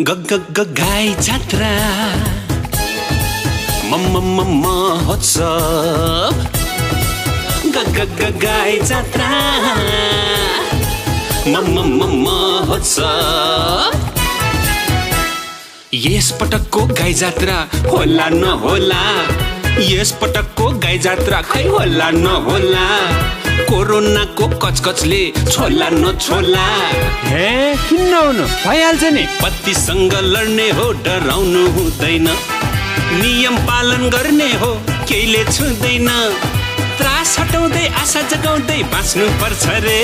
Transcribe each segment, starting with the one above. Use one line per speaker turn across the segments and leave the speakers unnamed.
गाई जात्रा महोत्सव गाई जात्रा महोत्सव यस पटकको गाई जात्रा होला नहोला यस पटकको गाई जात्रा खै होला नहोला कोरोनाको कचकचले छोला नछोला
हे किन नहुनु भइहाल्छ नि
पतिसँग लड्ने हो डराउनु हुँदैन नियम पालन गर्ने हो केहीले छुँदैन त्रास हटाउँदै आशा जगाउँदै बाँच्नु पर्छ रे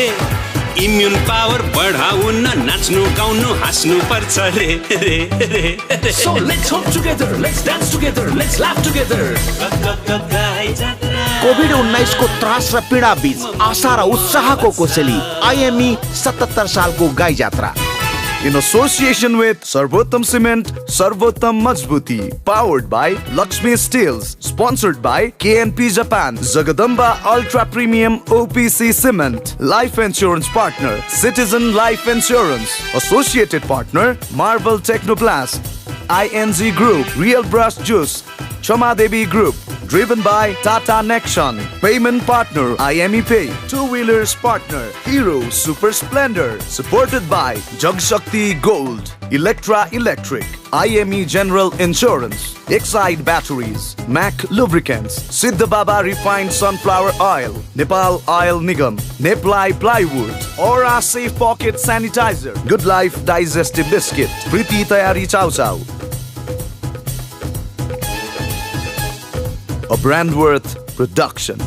इम्युन पावर बढाउन नाच्नु गाउनु हाँस्नु पर्छ रे रे रे
So let's hope together, let's dance together, let's laugh together.
COVID-19 को त्रास र पीडा बीच आशा र उत्साहको कोसेली IME 77 सालको गाई जात्रा
in association with Sarvottam Cement, Sarvottam Majbuti, powered by Lakshmi Steels, sponsored by KNP Japan, Jagadamba Ultra Premium OPC Cement, Life Insurance Partner, Citizen Life Insurance, Associated Partner, Marvel Technoplast, ING Group, Real Brush Juice, Choma Devi Group, driven by Tata Nexon, payment partner IME Pay, two-wheelers partner Hero Super Splendor, supported by Jug Shakti Gold, Electra Electric, IME General Insurance, Exide Batteries, Mac Lubricants, Siddha Baba Refined Sunflower Oil, Nepal Oil Nigam, Neply Plywood, Aura Safe Pocket Sanitizer, Good Life Digestive Biscuit, Priti Tayari Chow Chow. A Brandworth production.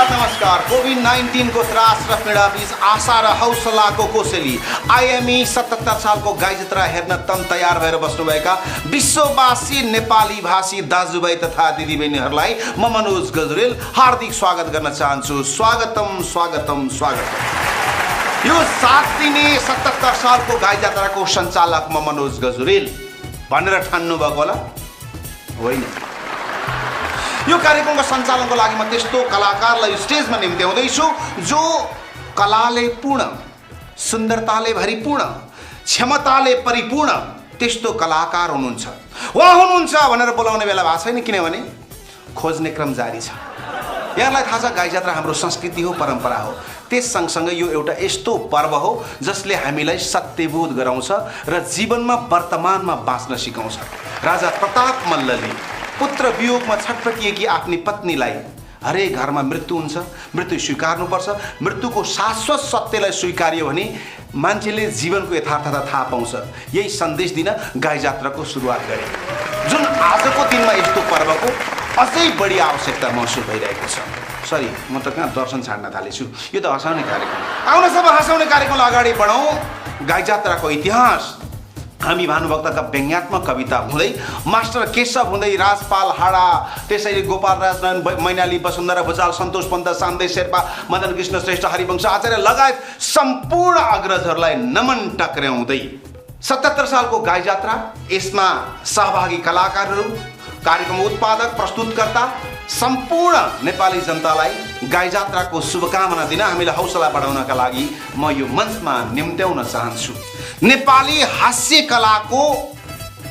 नमस्कार COVID-19 को त्रास र पीडा बीच आशा र हौसलाको कोसेली IME 77 सालको गाई जात्रा हेर्न तम तयार भएर बस्नुभएका विश्ववासी नेपाली भाषी दाजुभाइ तथा दिदीबहिनीहरूलाई म मनोज गजुरेल हार्दिक स्वागत गर्न चाहन्छु। स्वागतम यो 7 दिने 77 सालको गाई जात्राको सञ्चालक म मनोज गजुरेल भनेर ठान्नु भएको होला होइन। यो कार्यक्रमको सञ्चालनको लागि म त्यस्तो कलाकारलाई स्टेजमा निम्त्याउँदैछु जो कलाले पूर्ण, सुन्दरताले भरिपूर्ण, क्षमताले परिपूर्ण त्यस्तो कलाकार हुनुहुन्छ। उहाँ हुनुहुन्छ भनेर बोलाउने बेला भएको छैन किनभने खोज्ने क्रम जारी छ। यहाँलाई थाहा छ गाई जात्रा हाम्रो संस्कृति हो, परम्परा हो। त्यस सँगसँगै यो एउटा यस्तो पर्व हो जसले हामीलाई सत्यबोध गराउँछ र जीवनमा वर्तमानमा बाँच्न सिकाउँछ। राजा प्रताप मल्लले पुत्र वियोगमा छटपटिएकी आफ्नी पत्नीलाई हरेक घरमा मृत्यु हुन्छ, मृत्यु स्वीकार्नुपर्छ, मृत्युको शाश्वत सत्यलाई स्वीकार्यो भने मान्छेले जीवनको यथार्थता थाहा पाउँछ। यही सन्देश दिन गाई जात्राको सुरुवात गरे जुन आजको दिनमा यस्तो पर्वको अझै बढी आवश्यकता महसुस भइरहेको छ। सरी म त कहाँ दर्शन छाड्न थालेछु, यो त हँसाउने कार्यक्रम। आउन सब हँसाउने कार्यक्रमलाई अगाडि बढाउँ। गाई जात्राको इतिहास हामी भानुभक्तका व्यङ्ग्यात्मक कविता हुँदै मास्टर केशव हुँदै राजपाल हाडा, त्यसैले गोपाल राज मैनाली, वसुन्धरा भुजाल, सन्तोष पन्त, सामदेव शेर्पा, मदन कृष्ण श्रेष्ठ, हरिवंश आचार्य लगायत सम्पूर्ण अग्रजहरूलाई नमन टक्र्याउँदै 77 सालको गाई जात्रा, यसमा सहभागी कलाकारहरू, कार्यक्रम उत्पादक, प्रस्तुतकर्ता, सम्पूर्ण नेपाली जनतालाई गाई जात्राको शुभकामना दिन हामीलाई हौसला बढाउनका लागि म यो मञ्चमा निम्त्याउन चाहन्छु। नेपाली हास्य कलाको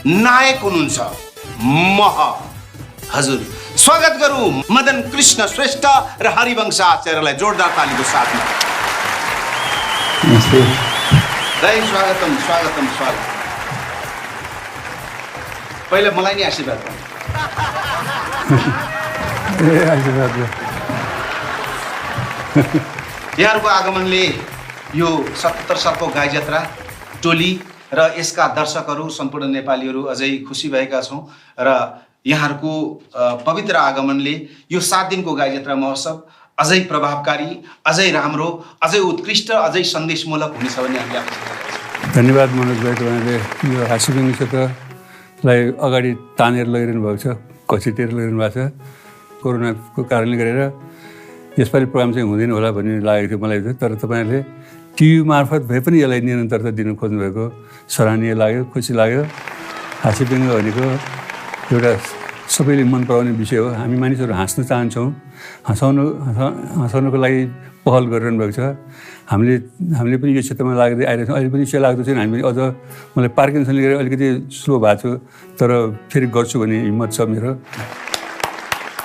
नायक हुनुहुन्छ हजुर स्वागत गरौँ मदन कृष्ण श्रेष्ठ र हरिवंश आचार्यलाई जोरदार तालीको साथमा।
नमस्ते।
स्वागतम। पहिला मलाई नि आशीर्वाद यहाँहरूको आगमनले यो 77 सालको गाई जात्रा टोली र यसका दर्शकहरू सम्पूर्ण नेपालीहरू अझै खुसी भएका छौँ र यहाँहरूको पवित्र आगमनले यो 7 दिनको गाई जात्रा महोत्सव अझै प्रभावकारी, अझै राम्रो, अझै उत्कृष्ट, अझै सन्देशमूलक हुनेछ भन्ने हामीले आशा गर्छौँ।
धन्यवाद मनोज भाइ, तपाईँले यो हाँस्यव्यङ्ग्य क्षेत्रलाई अगाडि तानेर लगिरहनु भएको छ, घसिटेर लगिरहनु भएको छ। कोरोनाको कारणले गरेर यसपालि प्रोग्राम चाहिँ हुँदैन होला भन्ने लागेको थियो मलाई, तर तपाईँहरूले टिभी मार्फत भए पनि यसलाई निरन्तरता दिन खोज्नुभएको सराहनीय लाग्यो, खुसी लाग्यो। हाँस्यव्यङ्ग्य भनेको एउटा सबैले मन पराउने विषय हो। हामी मानिसहरू हाँस्न चाहन्छौँ, हँसाउनको लागि पहल गरिरहनु भएको छ। हामीले पनि यो क्षेत्रमा लाग्दै आइरहेको छौँ। अहिले पनि चाहिँ लाग्दो छैन, हामी पनि अझ मलाई पार्किन्सनले गरेर अलिकति स्लो भएको छु, तर फेरि गर्छु भन्ने हिम्मत छ मेरो।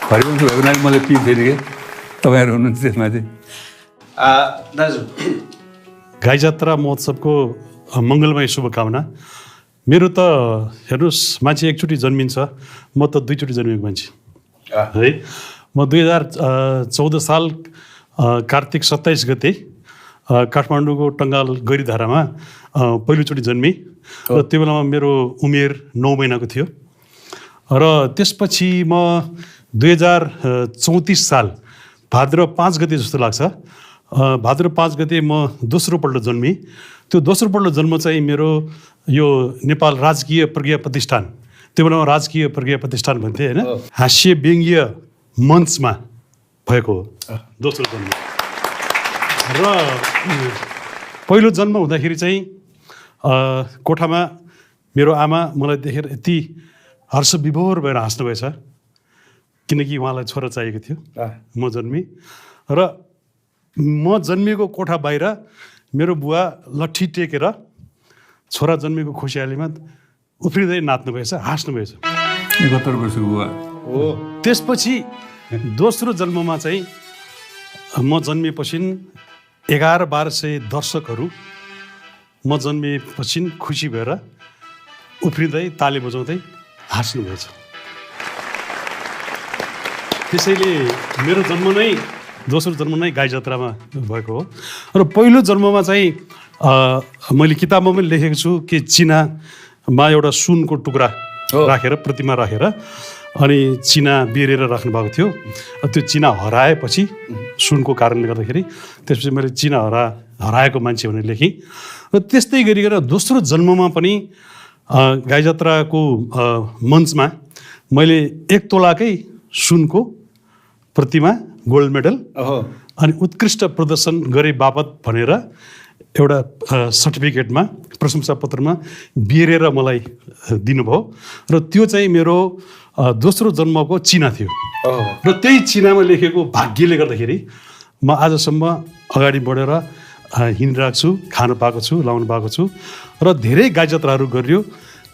हरिवंश भएको नानी मलाई पिर थिएन कि तपाईँहरू हुनुहुन्छ त्यसमा चाहिँ।
दाजु
गाई जात्रा महोत्सवको मङ्गलमय शुभकामना। मेरो त हेर्नुहोस्, मान्छे एकचोटि जन्मिन्छ, म त 2 चोटि जन्मेको मान्छे है। म 2014 साल कार्तिक 27 गते काठमाडौँको टङ्गाल गैरीधारामा पहिलोचोटि जन्मेँ र त्यो बेलामा मेरो उमेर 9 महिनाको थियो। र त्यसपछि म 2034 साल भाद्र 5 गते जस्तो लाग्छ, भाद्र 5 गते म दोस्रो पल्ट जन्मेँ। त्यो दोस्रो पल्ट जन्म चाहिँ मेरो यो नेपाल राजकीय प्रज्ञा प्रतिष्ठान, त्यो बेलामा राजकीय प्रज्ञा प्रतिष्ठान भन्थे होइन, हास्य व्यङ्ग्य मञ्चमा भएको हो दोस्रो जन्म। र पहिलो जन्म हुँदाखेरि चाहिँ कोठामा मेरो आमा मलाई देखेर यति हर्षविभोर भएर हाँस्नुभएछ, किनकि उहाँलाई छोरा चाहिएको थियो। म जन्मेँ र म जन्मिएको कोठा बाहिर मेरो बुवा लट्ठी टेकेर छोरा जन्मेको खुसियालीमा उफ्रिँदै नाच्नुभएछ, हाँस्नुभएछ।
71 वर्षको बुवा
हो। त्यसपछि दोस्रो जन्ममा चाहिँ म जन्मिएपछि 1100-1200 दर्शकहरू म जन्मिएपछि खुसी भएर उफ्रिँदै ताली बजाउँदै हाँस्नुभएछ। त्यसैले मेरो जन्म नै, दोस्रो जन्म नै गाई जात्रामा भएको हो। र पहिलो जन्ममा चाहिँ मैले किताबमा पनि लेखेको छु कि चिनामा एउटा सुनको टुक्रा राखेर, प्रतिमा राखेर, अनि चिना बेरेर राख्नुभएको थियो। त्यो चिना हराएपछि सुनको कारणले गर्दाखेरि त्यसपछि मैले चिना हराएको मान्छे भनेर लेखेँ। र त्यस्तै गरिकन दोस्रो जन्ममा पनि गाई जात्राको मञ्चमा मैले 1 तोलाकै सुनको प्रतिमा, गोल्ड मेडल अनि उत्कृष्ट प्रदर्शन गरे बापत भनेर एउटा सर्टिफिकेटमा, प्रशंसा पत्रमा बेरेर मलाई दिनुभयो। र त्यो चाहिँ मेरो दोस्रो जन्मको चिना थियो। र त्यही चिनामा लेखेको भाग्यले गर्दाखेरि म आजसम्म अगाडि बढेर हिँडिरहेको छु, खानु पाएको छु, लाउनु पाएको छु। र धेरै गाई जात्राहरू गरियो।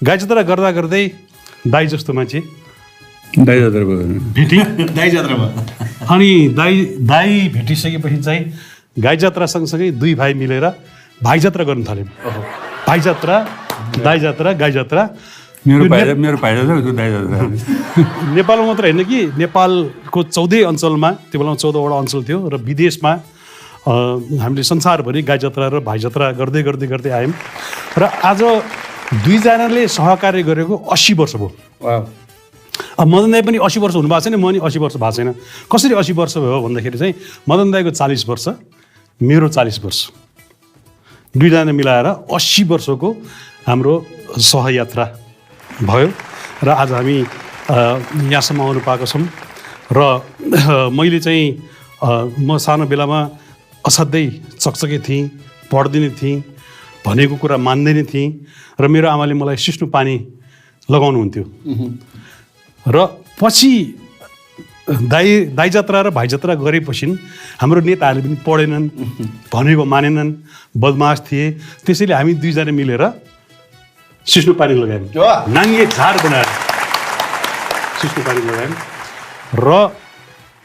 गाई जात्रा गर्दा गर्दै दाई जस्तो मान्छे
दाई जात्रा
भेटेँ।
दाई जात्रामा
अनि दाई भेटिसकेपछि चाहिँ गाई जात्रा सँगसँगै 2 भाइ मिलेर भाइ जात्रा गर्न थाल्यौँ। भाइ जात्रा, दाई जात्रा, गाई जात्रा।
मेरो भाइ जात्रा दाई जात्रा।
नेपालमा मात्र होइन कि नेपालको 14 अञ्चलमा, त्यो बेलामा 14वटा अञ्चल थियो, र विदेशमा हामीले संसारभरि गाई जात्रा र भाइ जात्रा गर्दै गर्दै गर्दै आयौँ। र आज 2 जनाले सहकार्य गरेको 80 वर्ष भयो। अब मदन दाई पनि 80 वर्ष हुनुभएको छैन, म पनि 80 वर्ष भएको छैन। कसरी 80 वर्ष भयो भन्दाखेरि चाहिँ मदन दाईको 40 वर्ष, मेरो 40 वर्ष, 2 जना मिलाएर 80 वर्षको हाम्रो सहयात्रा भयो। र आज हामी यहाँसम्म आउनु पाएको छौँ। र मैले चाहिँ म सानो बेलामा असाध्यै चकचके थिएँ, पढ्दिनँ थिएँ, भनेको कुरा मान्दैन थिएँ। र मेरो आमाले मलाई सिस्नु पानी लगाउनुहुन्थ्यो। र पछि दाई जात्रा र भाइ जात्रा गरेपछि हाम्रो नेताहरूले पनि पढेनन्, भनेको मानेनन्, बदमास थिए। त्यसैले हामी 2 जना मिलेर सिस्नु पानी लगायौँ, नाङ्गे झार बनाएर सिस्नु पानी लगायौँ। र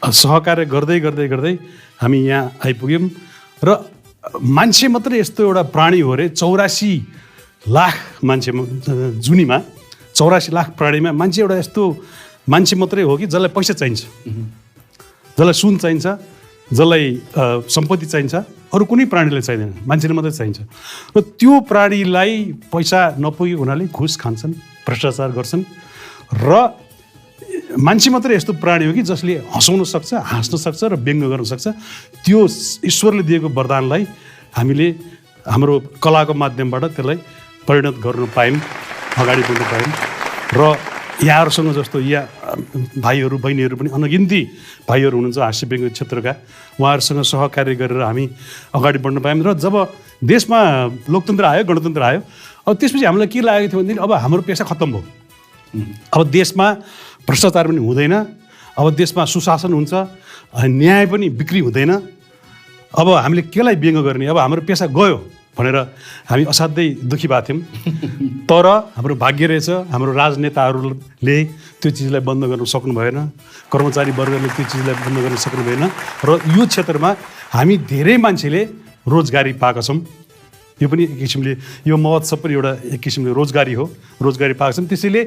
सहकार्य गर्दै गर्दै गर्दै हामी यहाँ आइपुग्यौँ। र मान्छे मात्रै यस्तो एउटा प्राणी हो अरे, 84 लाख मान्छे जुनीमा, 84 लाख प्राणीमा मान्छे एउटा यस्तो मान्छे मात्रै हो कि जसलाई पैसा चाहिन्छ, जसलाई सुन चाहिन्छ, जसलाई सम्पत्ति चाहिन्छ, अरू कुनै प्राणीलाई चाहिँदैन, मान्छेले मात्रै चाहिन्छ। र त्यो प्राणीलाई पैसा नपुगेको हुनाले घुस खान्छन्, भ्रष्टाचार गर्छन्। र मान्छे मात्रै यस्तो प्राणी हो कि जसले हँसाउन सक्छ, हाँस्न सक्छ र व्यङ्ग्य गर्न सक्छ। त्यो ईश्वरले दिएको वरदानलाई हामीले हाम्रो कलाको माध्यमबाट त्यसलाई परिणत गर्न पायौँ, अगाडि बढ्न पायौँ। र यहाँहरूसँग जस्तो यहाँ भाइहरू बहिनीहरू पनि अनगिन्ती भाइहरू हुनुहुन्छ हास्य व्यङ्ग्य क्षेत्रका, उहाँहरूसँग सहकार्य गरेर हामी अगाडि बढ्न पायौँ। र जब देशमा लोकतन्त्र आयो, गणतन्त्र आयो, अब त्यसपछि हामीलाई के लागेको थियो भनेदेखि अब हाम्रो पेसा खत्तम भयो, अब देशमा भ्रष्टाचार पनि हुँदैन, अब देशमा सुशासन हुन्छ, न्याय पनि बिक्री हुँदैन। अब हामीले केलाई व्यङ्ग गर्ने, अब हाम्रो पेसा गयो भनेर हामी असाध्यै दुःखी भएको थियौँ। तर हाम्रो भाग्य रहेछ, हाम्रो राजनेताहरूले त्यो चिजलाई बन्द गर्न सक्नु भएन, कर्मचारी वर्गले त्यो चिजलाई बन्द गर्न सक्नु भएन र यो क्षेत्रमा हामी धेरै मान्छेले रोजगारी पाएका छौँ। यो पनि एक किसिमले यो महोत्सव पनि एउटा एक किसिमले रोजगारी हो, रोजगारी पाएका छौँ। त्यसैले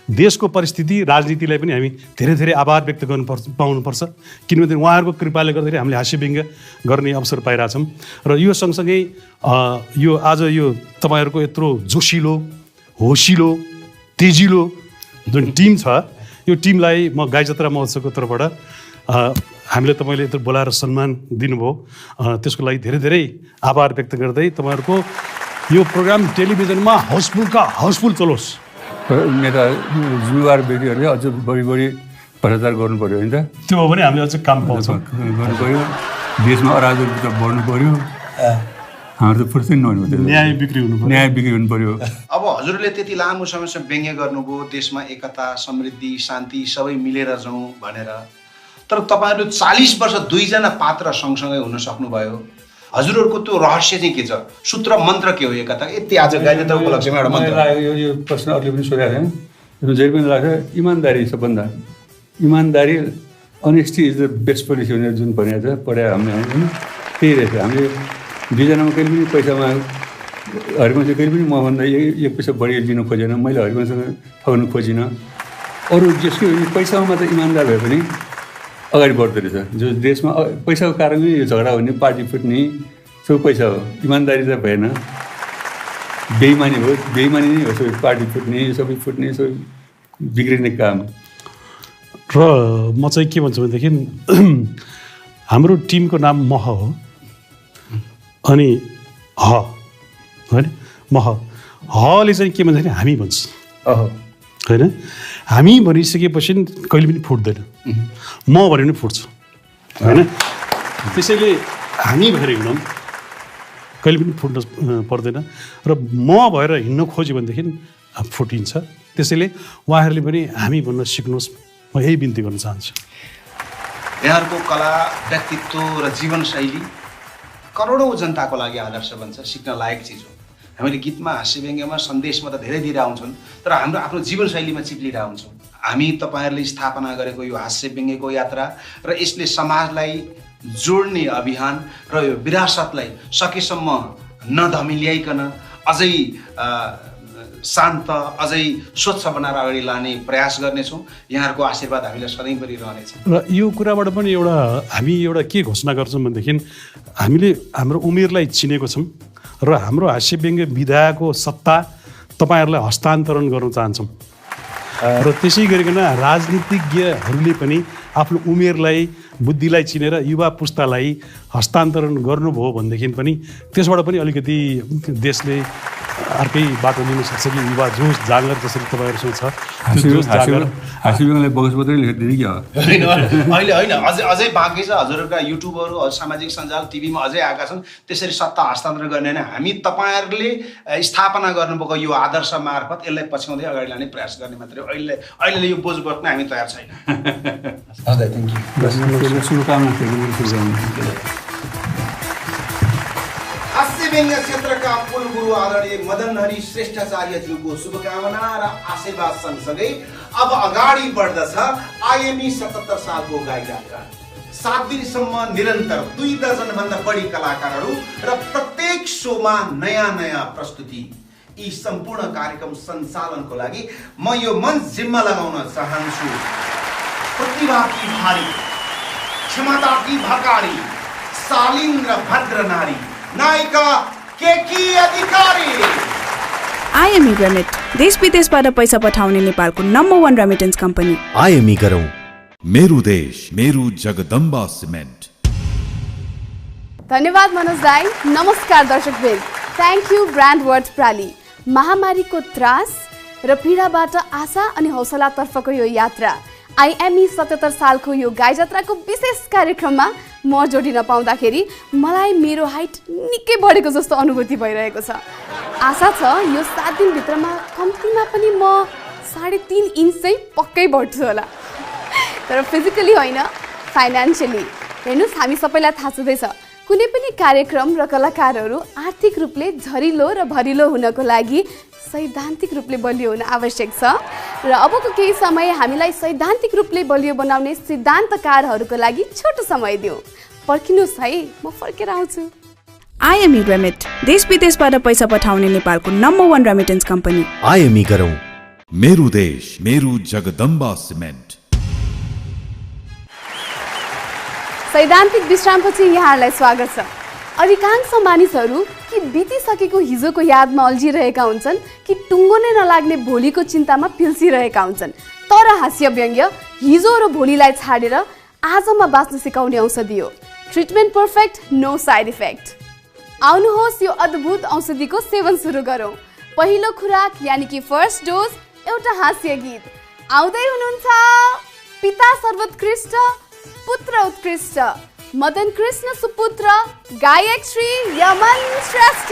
देशको परिस्थिति राजनीतिलाई पनि हामी धेरै धेरै आभार व्यक्त पाउनुपर्छ, किनभने उहाँहरूको कृपाले गर्दाखेरि हामीले हास्यव्यङ्ग्य गर्ने अवसर पाइरहेछौँ। र यो सँगसँगै यो आज यो तपाईँहरूको यत्रो जोसिलो होसिलो तेजिलो जुन टिम छ, यो टिमलाई म गाई जात्रा महोत्सवको तर्फबाट हामीले तपाईँले यत्रो बोलाएर सम्मान दिनुभयो, त्यसको लागि धेरै धेरै आभार व्यक्त गर्दै तपाईँहरूको यो प्रोग्राम टेलिभिजनमा हाउसफुल चलोस्।
नेता जिम्मेवार व्यक्तिहरूले अझ बढी भ्रष्टाचार गर्नु पऱ्यो होइन त,
त्यो हो भने हामीले अझ काम पाउँछौँ,
गर्नु पऱ्यो। देशमा अराजकता बढ्नु पऱ्यो, हाम्रो त फुर्सै नहुनु,
न्याय बिक्री हुनु पऱ्यो।
अब हजुरले त्यति लामो समयसम्म व्यङ्ग्य गर्नुभयो, देशमा एकता समृद्धि शान्ति सबै मिलेर जाउँ भनेर, तर तपाईँहरू 40 वर्ष दुईजना पात्र सँगसँगै हुन सक्नुभयो। हजुरहरूको त्यो रहस्य चाहिँ के छ, सूत्र मन्त्र के हो एकता? यति आज गाईजात्रा उपलक्ष्यमा एउटा मन्त्र
यो प्रश्न अरूले पनि सोधेको थिएन, जहिले पनि लाग्छ इमान्दारी सबभन्दा, इमान्दारी honesty is the best policy भनेर जुन भनेको छ पढायो हामीले होइन, त्यही रहेछ। हामीले दुईजनामा कहिले पनि पैसामा हरिवंश कहिले पनि मभन्दा एक पैसा बढी लिनु खोजेन, मैले हरिवंशसँग ठग्नु खोजिनँ। अरू जसको पैसामा मात्र इमान्दार भए पनि अगाडि बढ्दो रहेछ। जो देशमा पैसाको कारणले यो झगडा हुने, पार्टी फुट्ने सबै पैसा हो, इमान्दारी त भएन, बेइमानी हो, बेइमानी नै हो सबै, पार्टी फुट्ने सबै बिग्रिने काम।
र म चाहिँ के भन्छु भनेदेखि हाम्रो टिमको नाम मह हो, अनि होइन मह, हले चाहिँ के भन्दाखेरि हामी भन्छ होइन, हामी भनिसकेपछि कहिले पनि फुट्दैन, म भने पनि फुट्छ होइन। त्यसैले हामी भएर हिँडौँ, कहिले पनि फुट्न पर्दैन, र म भएर हिँड्न खोज्यो भनेदेखि फुटिन्छ। त्यसैले उहाँहरूले पनि हामी भन्न सिक्नुहोस्, म यही बिन्ती गर्न चाहन्छु।
यहाँहरूको कला, व्यक्तित्व र जीवनशैली करोडौँ जनताको लागि आदर्श बन्छ, सिक्न लायक चिज हो। हामीले गीतमा हास्यव्यङ्ग्यमा सन्देशमा त धेरै दिएर आउँछौँ, तर हाम्रो आफ्नो जीवनशैलीमा चिप्लिएर आउँछौँ। हामी तपाईँहरूले स्थापना गरेको यो हास्यव्यङ्ग्यको यात्रा र यसले समाजलाई जोड्ने अभियान र यो विरासतलाई सकेसम्म नधमिल्याइकन अझै शान्त, अझै स्वच्छ बनाएर अगाडि लाने प्रयास गर्नेछौँ। यहाँहरूको आशीर्वाद हामीलाई सधैँभरि रहनेछ।
र यो कुराबाट पनि हामी एउटा के घोषणा गर्छौँ भनेदेखि हामीले हाम्रो उमेरलाई चिनेको छौँ र हाम्रो हास्यव्यङ्ग्य विधाको सत्ता तपाईँहरूलाई हस्तान्तरण गर्न चाहन्छौँ। र त्यसै गरिकन राजनीतिज्ञहरूले पनि आफ्नो उमेरलाई, बुद्धिलाई चिनेर युवा पुस्तालाई हस्तान्तरण गर्नुभयो भनेदेखि पनि त्यसबाट पनि अलिकति देशले अर्कै बाटो लिन सक्छ कि युवा जोस जाँगर जसरी तपाईँहरूसँग छ।
हास्यव्यङ्ग्यलाई बगस मात्रै लेखिदिने कि
अहिले होइन, अझै बाँकी छ। हजुरहरूका युट्युबहरू, सामाजिक सञ्जाल, टिभीमा अझै आएका छन्। त्यसरी सत्ता हस्तान्तरण गर्ने होइन, हामी तपाईँहरूले स्थापना गर्नुभएको यो आदर्श मार्फत यसलाई पछ्याउँदै अगाडि लाने प्रयास गर्ने मात्रै हो। अहिले यो बोझ बोक्न हामी तयार छैन। हजुर, थ्याङ्क यू।
शुभकामना।
हास्यव्यङ्ग्य क्षेत्रका कुलगुरु आदरणीय मदन हरि श्रेष्ठाचार्यज्यूको शुभकामना र आशीर्वाद सँगसँगै अब अगाडि बढ्दछ आइएमई 77 सालको गाई जात्रा। 7 दिनसम्म निरन्तर 2 दर्जनभन्दा बढी कलाकारहरू र प्रत्येक शोमा नयाँ नयाँ प्रस्तुति। यी सम्पूर्ण कार्यक्रम सञ्चालनको लागि म यो मञ्च जिम्मा लगाउन चाहन्छु प्रतिभा की भारी, क्षमता की भकारी, शालीन र भद्र नारी, नायिका केकी अधिकारी।
आइएमई रेमिट, देश विदेशबाट पैसा पठाउने नेपालको नम्बर 1 रेमिटेन्स कम्पनी।
आइएमई गरौँ मेरो देश, मेरो जगदम्बा सिमेन्ट।
धन्यवाद मनोज दाई। नमस्कार दर्शकवृन्द, थ्याङ्क यू ब्रान्ड वर्ड्स प्राली। महामारीको त्रास र पीडाबाट आशा अनि हौसलातर्फको यो यात्रा, आइएमई 77 सालको यो गाई जात्राको विशेष कार्यक्रममा म जोडिन पाउँदाखेरि मलाई मेरो हाइट निकै बढेको जस्तो अनुभूति भइरहेको छ। आशा छ यो 7 दिनभित्रमा कम्तीमा पनि म 3.5 इन्च चाहिँ पक्कै बढ्छु होला तर फिजिकली होइन फाइनान्सियली हेर्नुहोस् हामी सबैलाई थाहा छँदैछ कुनै पनि कार्यक्रम र कलाकारहरू आर्थिक रूपले झरिलो र भरिलो हुनको लागि सैद्धान्तिक रूपले बलियो हुन आवश्यक छ र अबको केही समय हामीलाई सैद्धान्तिक रूपले बलियो बनाउने सिद्धान्तकारहरूको लागि छोटो समय दिउँ पर्खिनुहोस् है म फर्केर आउँछु
आइएमई रेमिट देश विदेशबाट पैसा पठाउने नेपालको नम्बर 1 रेमिटेन्स कम्पनी
आइएमई गरौँ मेरो देश मेरो जगदम्बा सिमेन्ट
सैद्धान्तिक विश्रामपछि यहाँहरूलाई स्वागत छ अधिकांश मानिसहरू कि बितिसकेको हिजोको यादमा अल्झिरहेका हुन्छन् कि टुङ्गो नै नलाग्ने भोलिको चिन्तामा पिल्सिरहेका हुन्छन् तर हास्य व्यङ्ग्य हिजो र भोलिलाई छाडेर आजमा बाँच्न सिकाउने औषधि हो treatment perfect no side effect आउनुहोस् यो अद्भुत औषधिको सेवन सुरु गरौँ पहिलो खुराक यानि कि फर्स्ट डोज एउटा हास्य गीत आउँदै हुनुहुन्छ पिता सर्वोत्कृष्ट पुत्र उत्कृष्ट मदन कृष्ण सुपुत्र गायक श्री यमन श्रेष्ठ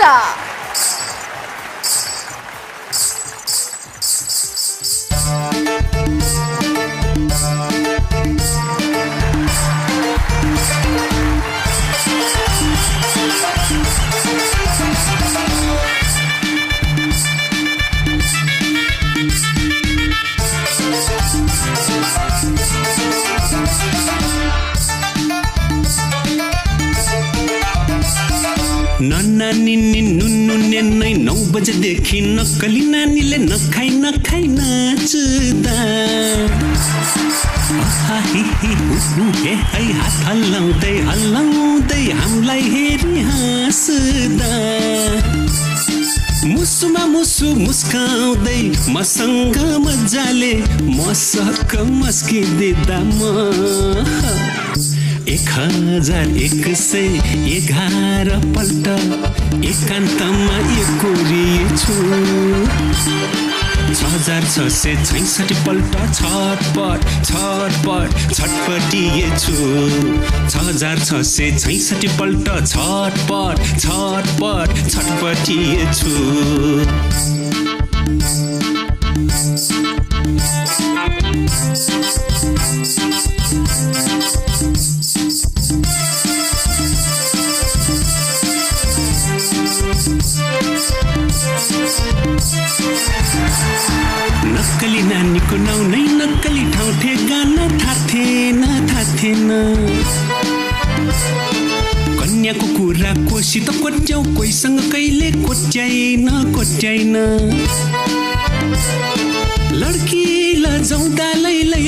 नन्ना निन्नी नुन्नु नेन्नै 9 बजेदेखि नक्कली नानीले नखाइ नाच्दा हे है हात हल्लाउँदै हामीलाई हेरी हाँस्दा मुसुमा मुसु मुस्काउँदै मसँग मजाले मसक मस्किदिँदा म 1111 पल्ट एकान्तमा एकोरिएछु 6666 पल्ट छटपटिएछु 6666 पल्ट छटपटिएछु नक्कली नानीको नाउँ नै नक्कली ठाउँ ठेगाना थाहा थिएन कन्याको कुरा कोसित कोट्याउ कोहीसँग कहिले कोट्याइन लड्की लजाउँदा लैलै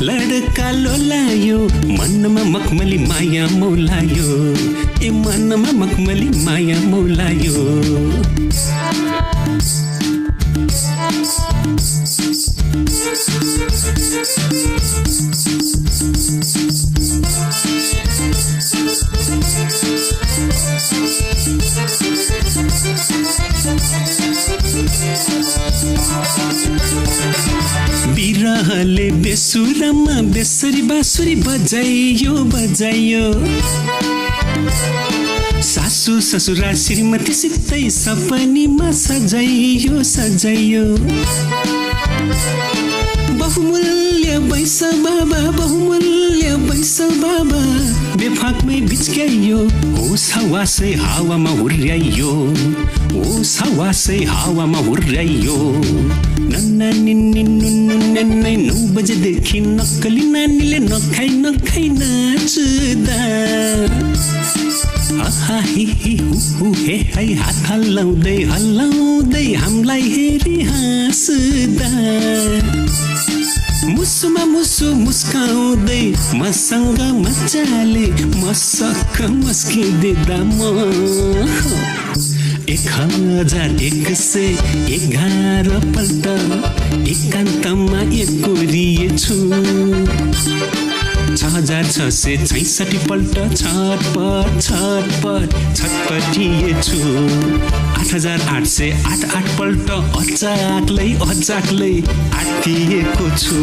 लड्का लोलायो मनमा मखमली माया मोलायो मनमा मखमली माया मोलायो बिरहले बेसुरमा बेसरी बाँसुरी बजाइयो सासु ससुरा श्रीमती सित्तै सपनीमा सजाइयो बहुमूल्य बैस बाबा बेफाकमै बिचक्याइयो होस हवासै हावामा हुर्याइयो नन्ना निन्नी नुन्नु नेन्नै 9 बजेदेखि नक्कली नानीले नखाइ नाच्दा हे है हात हल्लाउँदै हामीलाई हेरी हाँस्दा मुसुमा मुसु मुस्काउँदै मसँग मजाले मसक मस्किदिँदा म 1111 पल्ट एकान्तमा एकोरिएछु 6666 पल्ट छटपट छटपट छटपटिएछु 8808 पल्ट अचाक्लै आत्तिएको छु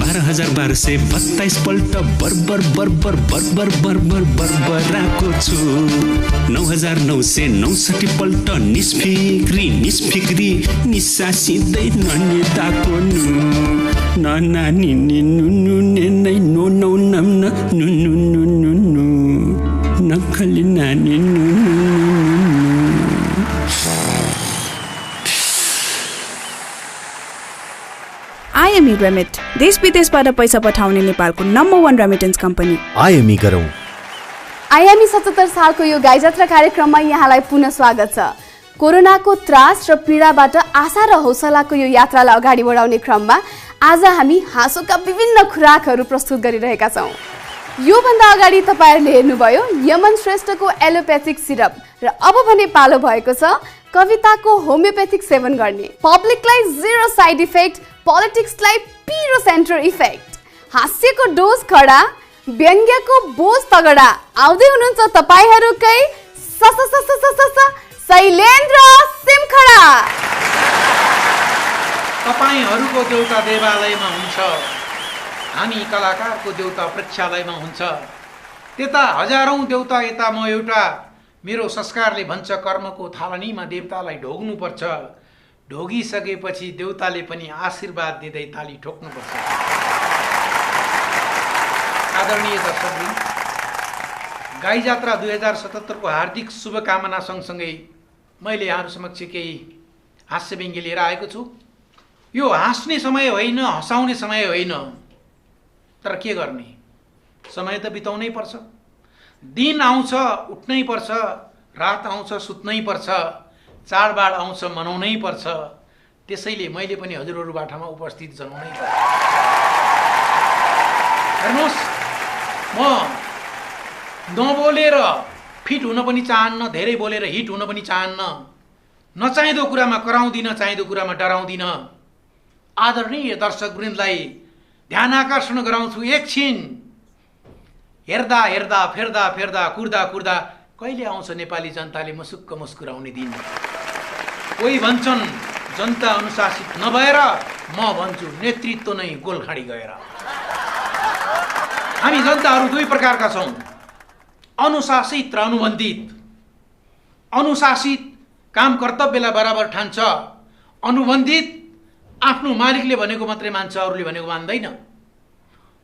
12222 पल्ट बर्बराको छु 9969 पल्ट निस्फिक्री निसासिँदै ननेताको नानी नखली नानी
आइएमई रेमिट देश विदेशबाट पैसा पठाउने नेपालको नम्बर 1 रेमिटेन्स कम्पनी।
आइएमई गरौँ।
आइएमई 77 सालको यो गाईजात्रा कार्यक्रममा यहाँलाई पुनः स्वागत छ। कोरोनाको त्रास र पीडाबाट आशा र हौसलाको यो यात्रालाई अगाडि बढाउने क्रममा आज हामी हाँसोका विभिन्न खुराकहरू प्रस्तुत गरिरहेका छौँ। योभन्दा अगाडि तपाईँहरूले हेर्नुभयो यमन श्रेष्ठको एलोप्याथिक सिरप र अब भने पालो भएको छ कविताको होमियोप्याथिक सेवन गर्ने। पब्लिकलाई 0 साइड इफेक्ट, पोलिटिक्सलाई पिरो सेन्टर इफेक्ट, हास्यको डोज कडा, व्यङ्ग्यको बोझ तगडा। आउँदै हुनुहुन्छ तपाईँहरूकै शैलेन्द्र सिमखडा।
तपाईहरूको देउता देवालयमा हुन्छ, हामी कलाकारको देउता प्रेक्षालयमा हुन्छ। त्यता हजारौं देउता, यता म एउटा। मेरो संस्कारले भन्छ कर्मको थालनीमा देवतालाई ढोग्नुपर्छ। ढोगिसकेपछि देउताले पनि आशीर्वाद दिँदै ताली ठोक्नुपर्छ। आदरणीय दर्शकवृन्द, गाईजात्रा 2077 को हार्दिक शुभकामना सँगसँगै मैले यहाँहरू समक्ष केही हास्य व्यङ्ग्य लिएर आएको छु। यो हाँस्ने समय होइन, हँसाउने समय होइन, तर के गर्ने, समय त बिताउनै पर्छ। दिन आउँछ उठ्नै पर्छ, रात आउँछ सुत्नै पर्छ, चाडबाड आउँछ मनाउनै पर्छ। त्यसैले मैले पनि हजुरहरू बाटामा उपस्थित जनाउनै पर्छ। हेर्नुहोस्, म नबोलेर फिट हुन पनि चाहन्न, धेरै बोलेर हिट हुन पनि चाहन्न। नचाहिँदो कुरामा कराउँदिन, चाहिँदो कुरामा डराउँदिन। आदरणीय दर्शकवृन्दलाई ध्यान आकर्षण गराउँछु। एकछिन हेर्दा हेर्दा फेर्दा फेर्दा कुर्दा कुर्दा कहिले आउँछ नेपाली जनताले मुसुक्क मुस्कुराउने दिन। कोही भन्छन् जनता अनुशासित नभएर, म भन्छु नेतृत्व नै गोलखाडी गएर। हामी जनताहरू दुई प्रकारका छौँ, अनुशासित र अनुबन्धित। अनुशासित काम कर्तव्यलाई बराबर ठान्छ, अनुबन्धित आफ्नो मालिकले भनेको मात्रै मान्छ, अरूले भनेको मान्दैन।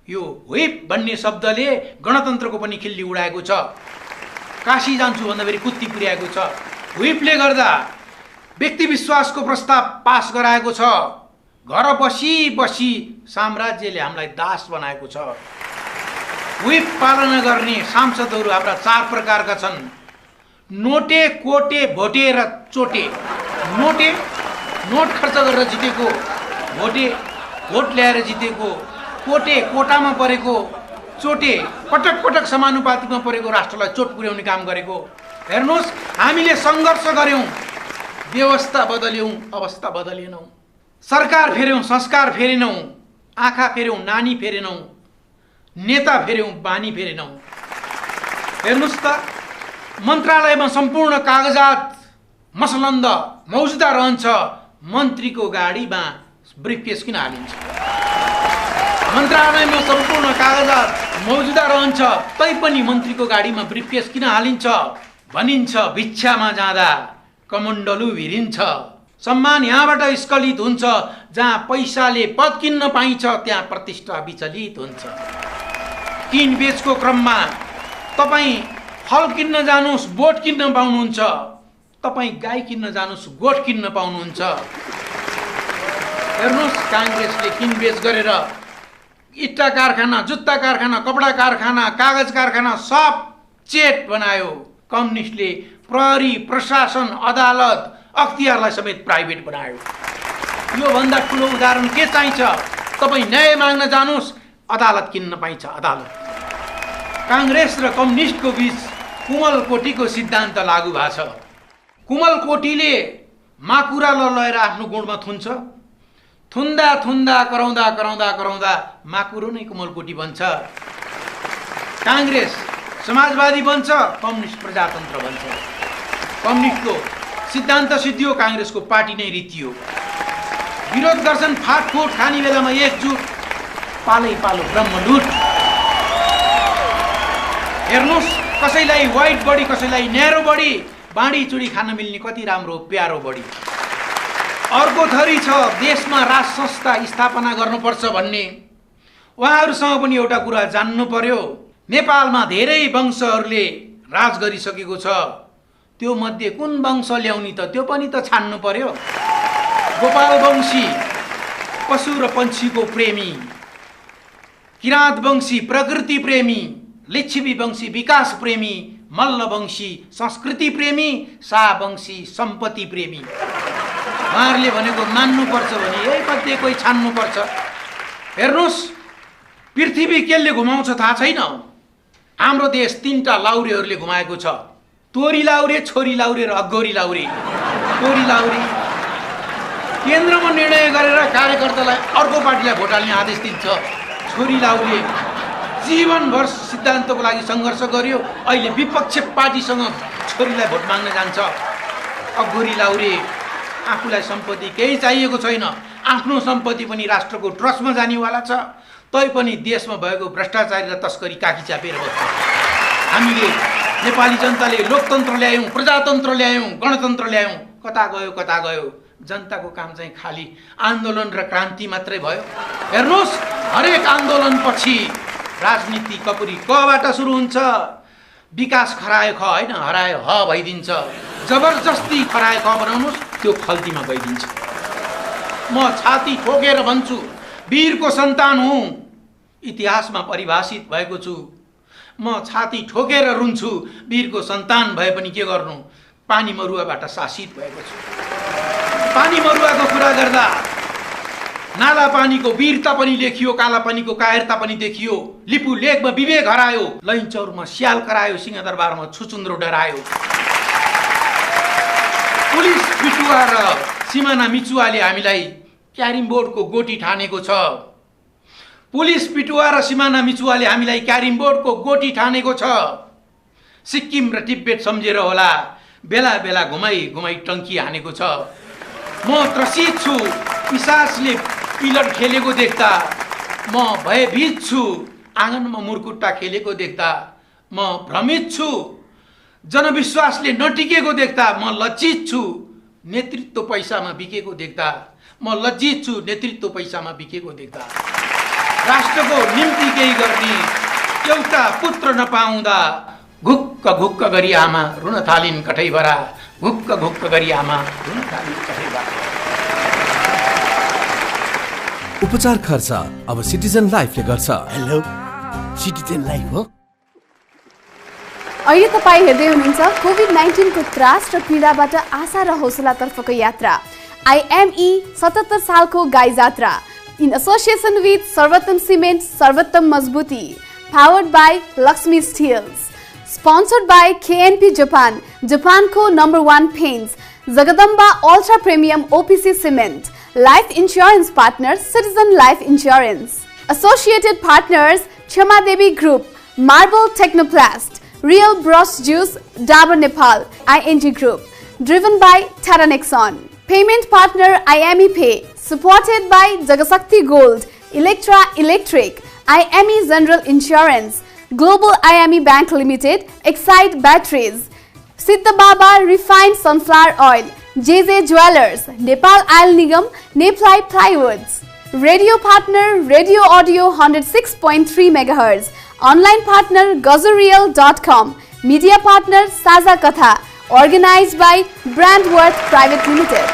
यो व्हिप भन्ने शब्दले गणतन्त्रको पनि खिल्ली उडाएको छ। काशी जान्छु भन्दा फेरि कुत्ती पुर्याएको छ। व्हिपले गर्दा व्यक्ति विश्वासको प्रस्ताव पास गराएको छ। घर बसी बसी साम्राज्यले हामीलाई दास बनाएको छ। व्हिप पालना गर्ने सांसदहरू हाम्रा 4 प्रकारका छन्, नोटे, कोटे, भोटे र चोटे। नोटे नोट खर्च गरेर जितेको, भोटे भोट ल्याएर जितेको, कोटे कोटामा परेको, चोटे पटक पटक समानुपातिकमा परेको राष्ट्रलाई चोट पुर्याउने काम गरेको। हेर्नुहोस्, हामीले सङ्घर्ष गऱ्यौँ, व्यवस्था बदल्यौँ, अवस्था बदलेनौँ। सरकार फेर्यौँ, संस्कार फेरेनौँ। आँखा फेर्यौँ, नानी फेरेनौँ। नेता फेर्यौँ, बानी फेरेनौँ। हेर्नुहोस् त, मन्त्रालयमा सम्पूर्ण कागजात मसलन्द मौजुदा रहन्छ, मन्त्रीको गाडीमा ब्रिफकेस किन हालिन्छ? मन्त्रालयमा सम्पूर्ण कागजात मौजुदा रहन्छ, तैपनि मन्त्रीको गाडीमा ब्रिफकेस किन हालिन्छ? भनिन्छ भिक्षामा जाँदा कमण्डलु भिरिन्छ। सम्मान यहाँबाट स्खलित हुन्छ, जहाँ पैसाले पद किन्न पाइन्छ त्यहाँ प्रतिष्ठा विचलित हुन्छ। किनबेचको क्रममा तपाईँ फल किन्न जानुहोस्, बोट किन्न पाउनुहुन्छ। तपाईँ गाई किन्न जानुहोस्, गोठ किन्न पाउनुहुन्छ। हेर्नुहोस्, काङ्ग्रेसले किनबेच गरेर इट्टा कारखाना, जुत्ता कारखाना, कपडा कारखाना, कागज कारखाना सब चेट बनायो। कम्युनिस्टले प्रहरी, प्रशासन, अदालत, अख्तियारलाई समेत प्राइभेट बनायो। यो भन्दा ठुलो उदाहरण के चाहिन्छ? तपाईँ न्याय माग्न जानुहोस्, अदालत किन्न पाइन्छ, अदालत। काङ्ग्रेस र कम्युनिस्टको बीच कुमल कोटीको सिद्धान्त लागू भएको छ। कुमल कोटीले माकुरा लगाएर आफ्नो गुणमा थुन्छ, थुन्दा थुन्दा कराउँदा कराउँदा कराउँदा माकुरो नै कुमल कोटी बन्छ। काङ्ग्रेस समाजवादी बन्छ, कम्युनिस्ट प्रजातन्त्र बन्छ। कम्युनिस्टको सिद्धान्त सिद्धियो, काङ्ग्रेसको पार्टी नै रितियो। विरोध गर्छन् फाटफुट, खाने बेलामा एकजुट, पालै पालो ब्रह्मलुट। हेर्नुहोस् कसैलाई वाइट बडी, कसैलाई न्यारो बडी, बाँडी चुडी खान मिल्ने कति राम्रो प्यारो बडी। अर्को थरी छ देशमा राज संस्था स्थापना गर्नुपर्छ भन्ने। उहाँहरूसँग पनि एउटा कुरा जान्नु पर्यो, नेपालमा धेरै वंशहरूले राज गरिसकेको छ, त्यो मध्ये कुन वंश ल्याउने त त्यो पनि त छान्नु पर्यो। गोपाल वंशी पशु र पन्छीको प्रेमी, किराँत वंशी प्रकृति प्रेमी, लिच्छवी वंशी विकास प्रेमी, मल्ल वंशी संस्कृति प्रेमी, शाह वंशी सम्पत्ति प्रेमी। उहाँहरूले भनेको मान्नुपर्छ भने यही मध्ये कोही छान्नुपर्छ। हेर्नुहोस् पृथ्वी केले घुमाउँछ थाहा छैन? हाम्रो देश 3टा लाउरेहरूले घुमाएको छ, तोरी लाउरे, छोरी लाउरे र अगौरी लाउरे। तोरी लाउरे केन्द्रमा निर्णय गरेर कार्यकर्तालाई अर्को पार्टीलाई भोट हाल्ने आदेश दिन्छ। छोरी लाउरे जीवनभर सिद्धान्तको लागि सङ्घर्ष गर्यो, अहिले विपक्ष पार्टीसँग छोरीलाई भोट माग्न जान्छ। अगौरी लाउरे आफूलाई सम्पत्ति केही चाहिएको छैन, आफ्नो सम्पत्ति पनि राष्ट्रको ट्रस्टमा जानेवाला छ, तैपनि देशमा भएको भ्रष्टाचारी र तस्करी काखी चापेर बस्छ। हामीले नेपाली जनताले लोकतन्त्र ल्यायौँ, प्रजातन्त्र ल्यायौँ, गणतन्त्र ल्यायौँ, कता गयो कता गयो? जनताको काम चाहिँ खाली आन्दोलन र क्रान्ति मात्रै भयो। हेर्नुहोस् हरेक आन्दोलनपछि राजनीति कपुरी कबाट सुरु हुन्छ? विकास खरायो ख होइन, हरायो ह भइदिन्छ। जबरजस्ती खरायो ख बनाउनुहोस्, त्यो खल्तीमा गइदिन्छ। म छाती ठोकेर भन्छु वीरको सन्तान हुँ, इतिहासमा परिभाषित भएको छु। म छाती ठोकेर रुन्छु, वीरको सन्तान भए पनि के गर्नु, पानी मरुवाबाट शासित भएको छु। पानी मरुवाको कुरा गर्दा नाला पानीको वीरता पनि लेखियो, काला पानीको कायरता पनि देखियो। लिपु लेकमा विवेक हरायो, लैनचौरमा स्याल करायो, सिंहदरबारमा छुचुन्द्रो डरायो। पुलिस पिटुवा र सिमाना मिचुवाले हामीलाई क्यारिम बोर्डको गोटी ठानेको छ। पुलिस पिटुवा र सिमाना मिचुवाले हामीलाई क्यारिम बोर्डको गोटी ठानेको छ। सिक्किम र तिब्बत सम्झेर होला बेला बेला घुमाई घुमाई टङ्की हानेको छ। म त्रसित छु पिशाचले पिलट खेलेको देख्दा, म भयभीत छु आँगनमा मुर्कुट्टा खेलेको देख्दा, म भ्रमित छु जनविश्वासले नटिकेको देख्दा, म लज्जित छु नेतृत्व पैसामा बिकेको देख्दा, म लज्जित छु नेतृत्व पैसामा बिकेको देख्दा। राष्ट्रको निम्ति केही गर्ने एउटा पुत्र नपाउँदा घुक्क घुक्क गरी आमा रुन थालिन् कठैभरा, घुक्क घुक्क गरी आमा रुन थालिन् कठैभरा।
उपचार खर्च अब सिटिजन लाइफले गर्छ। हेलो सिटिजन लाइफ हो।
अहिले तपाईँ हेर्दै हुनुहुन्छ कोभिड-19 को त्रास र पीडाबाट आशा र हौसलातर्फको यात्रा IME 77 सालको Gai Jatra in association with Sarbottam cement सर्वोत्तम मजबुती, powered by Lakshmi steels, sponsored by KNP Japan, जापानको #1 paints, Jagdamba ultra premium OPC cement, life insurance partner Citizen life insurance, associated partners Kshamadevi group, marble Technoplast, Real Brush Juice, Dabur Nepal, ING Group, driven by Tata Nexon. Payment partner IME Pay, supported by Jagasakti Gold, Electra Electric, IME General Insurance, Global IME Bank Limited, Excite Batteries, Siddha Baba Refined Sunflower Oil, JJ Jewelers, Nepal Oil Nigam, Neply Plywoods. Radio partner Radio Audio 106.3 MHz. Online partner Gazurial.com. Media partner Saza Katha. Organized by Brandworth Private Limited.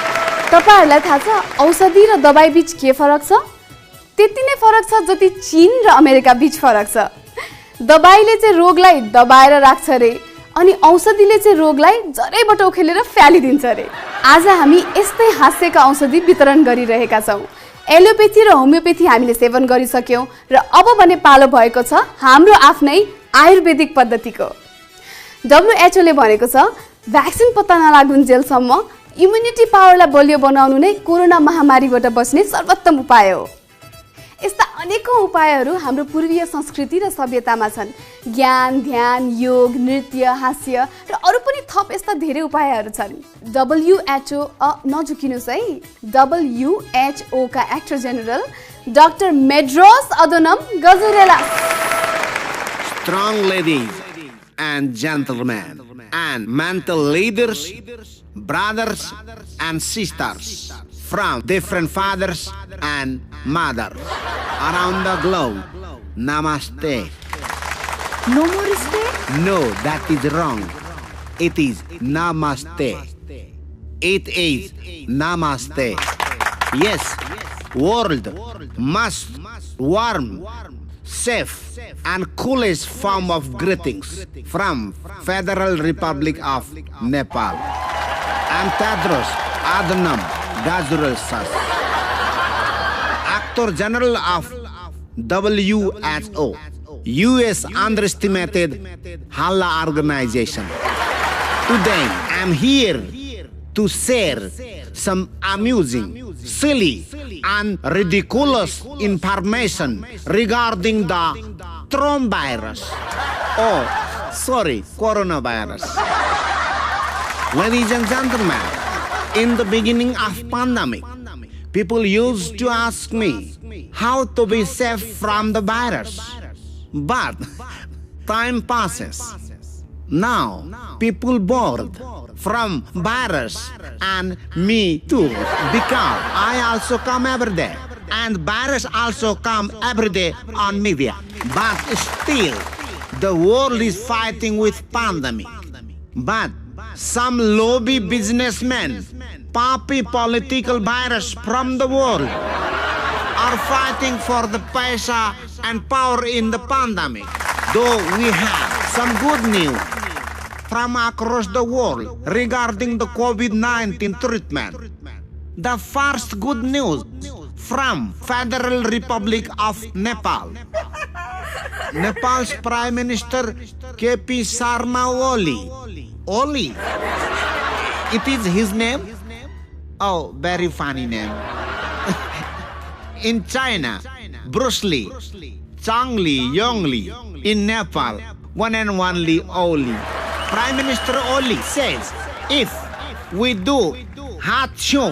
तपाईहरुलाई थाहा छ औषधि र दबाई बीच के फरक छ? त्यति नै फरक छ जति चीन र अमेरिका बीच फरक छ। दबाईले चाहिँ रोगलाई दबाएर राख्छ रे, अनि औषधिले चाहिँ रोगलाई जरैबाट उखेलेर फ्यालिदिन्छ रे। आज हामी यस्तै हास्यका औषधि वितरण गरिरहेका छौं। एलोपेथी र होमियोपेथी हामीले सेवन गरिसक्यौं र अब भने पालो भएको छ हाम्रो आफ्नै आयुर्वेदिक पद्धतिको। WHO ले भनेको छ भ्याक्सिन पत्ता नलागुन्जेलसम्म इम्युनिटी पावरलाई बलियो बनाउनु नै कोरोना महामारीबाट बच्ने सर्वोत्तम उपाय हो। यस्ता अनेकौं उपायहरू हाम्रो पूर्वीय संस्कृति र सभ्यतामा छन्। ज्ञान, ध्यान, योग, नृत्य, हास्य र अरू पनि थप यस्ता धेरै उपायहरू छन्। WHO नझुकिनुहोस् है, WHO का actor general doctor Tedros Adhanom गजुरेलास।
Strong ladies and gentlemen and mental leaders, brothers and sisters from different fathers and mothers around the globe. Namaste.
No more stay?
No, that is wrong. It is namaste. It is namaste. Yes, world most warm, safe and coolest form of greetings from Federal Republic of Nepal. I'm Tedros Adhanom Ghebreyesus, Actor General of WHO, US underestimated Hala organization. Today I'm here to share some amusing, silly and ridiculous information regarding the coronavirus. Oh, sorry, coronavirus. Ladies and gentlemen, in the beginning of pandemic, people used to ask me how to be safe from the virus. But time passes. Now, people bored from virus and me too, because I also come every day and virus also come every day on media. But still, the world is fighting with pandemic. But some lobby businessmen, poppy political virus from the world are fighting for the paisa and power in the pandemic. Though we have some good news from across the world regarding the COVID-19 treatment. The first good news from Federal Republic of Nepal. Nepal's Prime Minister KP Sharma Oli. Oli. It is his name? Oh, very funny name. In China, Bruce Lee, Chang Li, Yong Li. In Nepal, one and only Oli. Prime Minister Oli says, if we do hot show,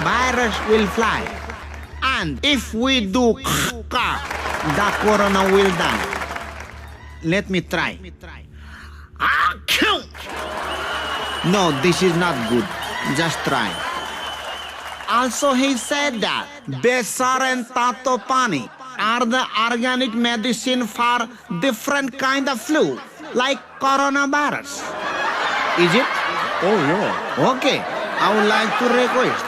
virus will fly. And if we do the corona will die. Let me try. No, this is not good. Just try. Also, he said that Besar and Tato Pani are the organic medicine for different kind of flu, like coronavirus. Is it? Oh, yeah. Okay. I would like to request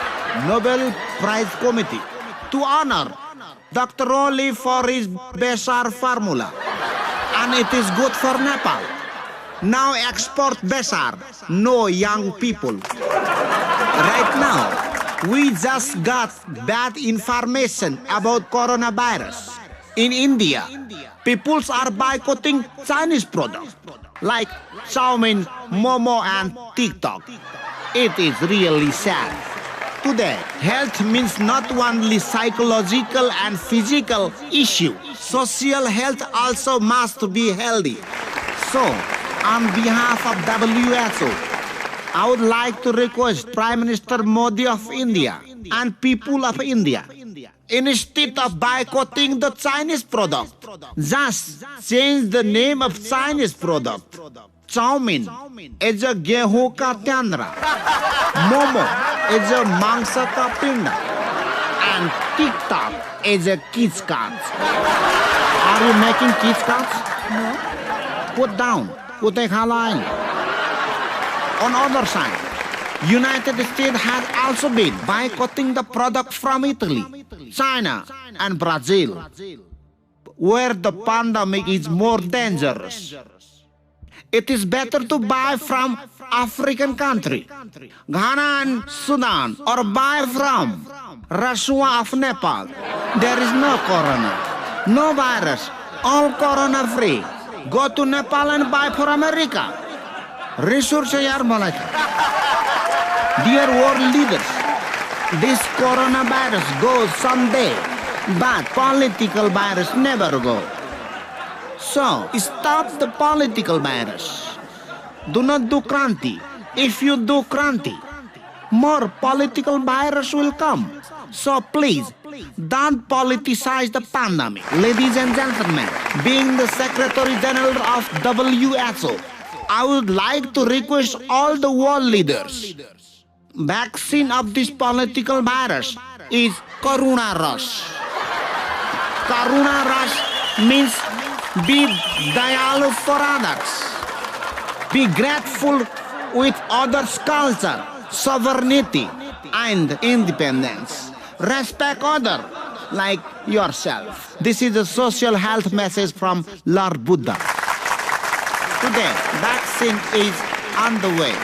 Nobel Prize Committee to honor Dr. Oli for his Besar formula. And it is good for Nepal. Now export Besar, no young people. Right now, we just got bad information about coronavirus. In India, people are boycotting Chinese products like Xiaomi, Momo and TikTok. It is really sad. Today, health means not only psychological and physical issue. Social health also must be healthy. So, on behalf of WHO, I would like to request Prime Minister Modi of India and people of India, instead of boycotting the Chinese product, just change the name of Chinese product. Xiaomi is a gehu ka tyandra, Momo is a mangsa ka pinda, and TikTok is a kids cards. Are you making kids cards? No. Put down. Put a line. On other side, United States has also been boycotting the product from Italy, China, and Brazil, where the pandemic is more dangerous. It is better to buy from African country, Ghana and Sudan, or buy from Russia of Nepal. There is no corona, no virus, all corona free. Go to Nepal and buy for America. Research yaar malai. Dear world leaders, this coronavirus goes someday but political virus never go. So, stop the political virus. Do not do kranti. If you do kranti, more political virus will come. So please, don't politicize the pandemic. Ladies and gentlemen, being the Secretary General of WHO, I would like to request all the world leaders. Vaccine of this political virus is Karuna Rush. Karuna Rush means be dialogue for others. Be grateful with others' culture, sovereignty, and independence. Respect others like yourself. This is a social health message from Lord Buddha. Today, vaccine is on the way.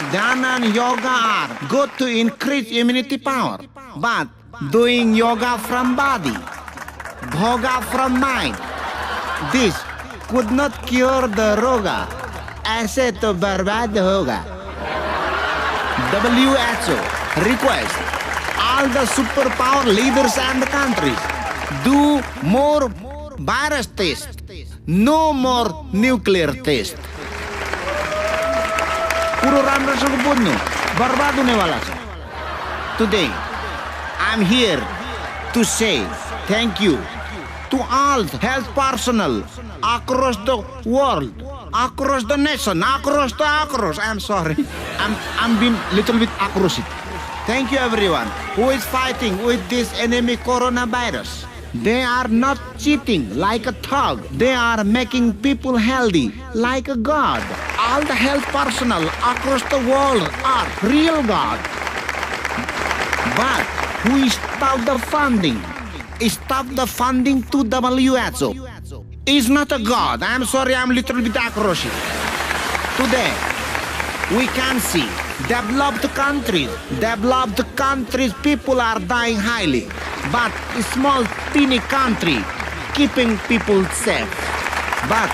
Dhyana and yoga are good to increase immunity power, but doing yoga from body, bhoga from mind, this could not cure the roga. ऐसे तो बर्बाद होगा. WHO requests all the superpower leaders and countries do more virus tests, no more nuclear tests. पूरा राष्ट्र को बुझ्नु बर्बाद होने वाला छ. Today, I'm here to say thank you to all health personnel across the world, across the nation, across. I'm sorry, I'm being little bit across. Thank you everyone who is fighting with this enemy coronavirus. They are not cheating like a thug. They are making people healthy like a god. All the health personnel across the world are real god. But who stopped the funding? Stop the funding to WHO. Is not a god. I'm sorry, I'm little bit across. Today, we can see developed countries people are dying highly, but a small teeny country keeping people safe. But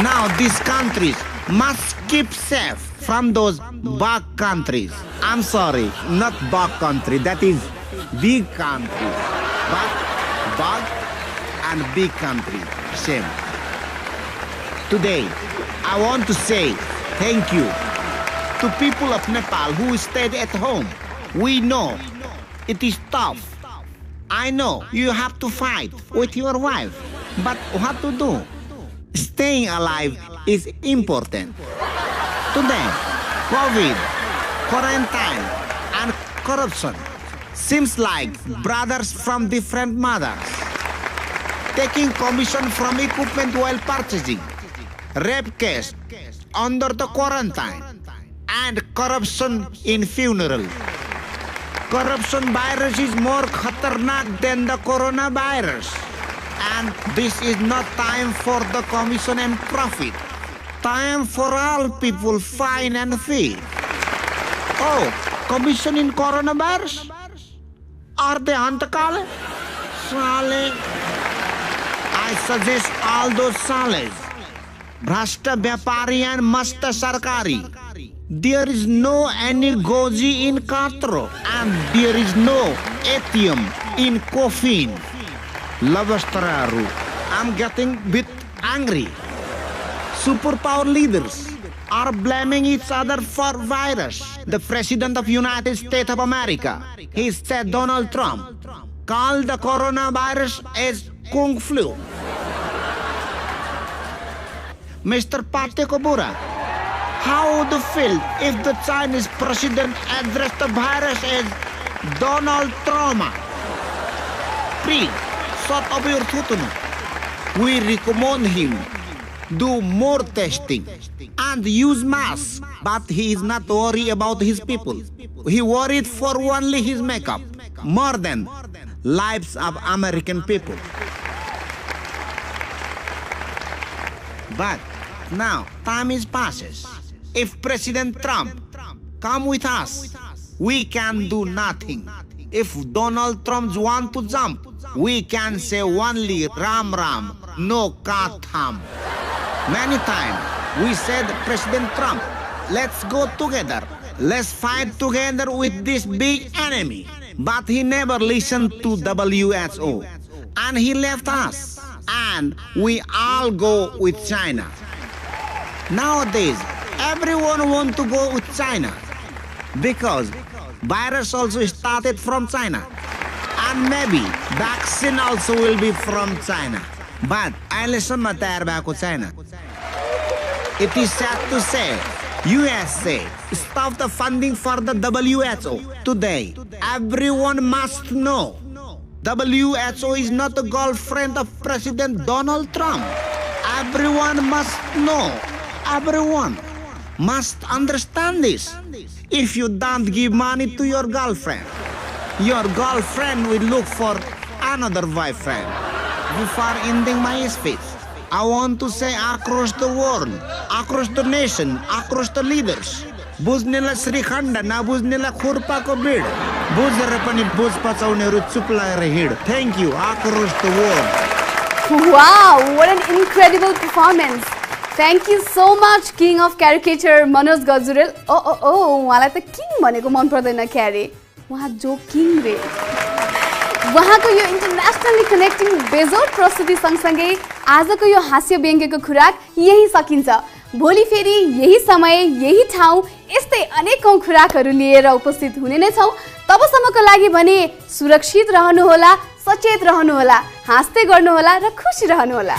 now these countries must keep safe from those bug countries. I'm sorry, not bug country, that is big country. But bug and big country, same. Today, I want to say thank you to people of Nepal who stayed at home. We know it is tough. I know you have to fight with your wife, but what to do? Staying alive is important. Today, COVID, quarantine, and corruption seems like brothers from different mothers. Taking commission from equipment while purchasing, rape case under the quarantine, and corruption in funeral. Corruption virus is more khatarnak than the coronavirus. And this is not time for the commission and profit. Time for all people fine and fair. Oh, commission in coronavirus? Are they antakale? Sale. I suggest all those sales. Bhrashta Vyapari and Masta Sarkari. There is no any goji in Katro and there is no ATM in Coffin. Lavastararu. I'm getting a bit angry. Superpower leaders are blaming each other for virus. The President of United States of America, he said Donald Trump, called the coronavirus as Kung Flu. Mr. Pate Kobura, how would you feel if the Chinese president addressed the virus as Donald Trump? Please, shut up your tutunu. We recommend him do more testing and use masks, but he is not worried about his people. He worried for only his makeup, more than lives of American people. But now time is passes. If President Trump come with us, we can do nothing. If Donald Trump want to jump, we can say only Ram Ram, no Katham. Many times we said, President Trump, let's go together. Let's fight together with this big enemy. but he never listened to WHO. And he left us. And we all go with China. Nowadays, everyone wants to go with China because virus also started from China. And maybe vaccine also will be from China. But अहिलेसम्म तयार भएको छैन. It is sad to say, USA stopped the funding for the WHO. Today, everyone must know WHO is not the girlfriend of President Donald Trump. Everyone must know. Everyone must understand this. If you don't give money to your girlfriend will look for another boyfriend. Before ending my speech, I want to say across the world, across the nation, across the leaders, बुझ्नेलाई Shrikhand नबुझ्नेलाई खुर्पाको भिड बुझेर पनि बुझ पचाउनेहरू चुप लागेर hide. Thank you across the world.
Wow, what an incredible performance. Thank you so much, King of Caricature Manoj Gajurel. उहाँलाई त king भनेको मन पर्दैन क्यारे, उहाँ जो किङ रे. उहाँको यो इन्टरनेसनली कनेक्टिङ बेजोड प्रस्तुति सँगसँगै आजको यो हास्य व्यङ्ग्यको खुराक यही सकिन्छ. भोलि फेरि यही समय यही ठाउँ यस्तै अनेकौं खुराकहरू लिएर उपस्थित हुने नै छौँ. तबसम्मको लागि भने सुरक्षित रहनुहोला, सचेत रहनुहोला, हाँस्दै गर्नुहोला र खुसी रहनुहोला.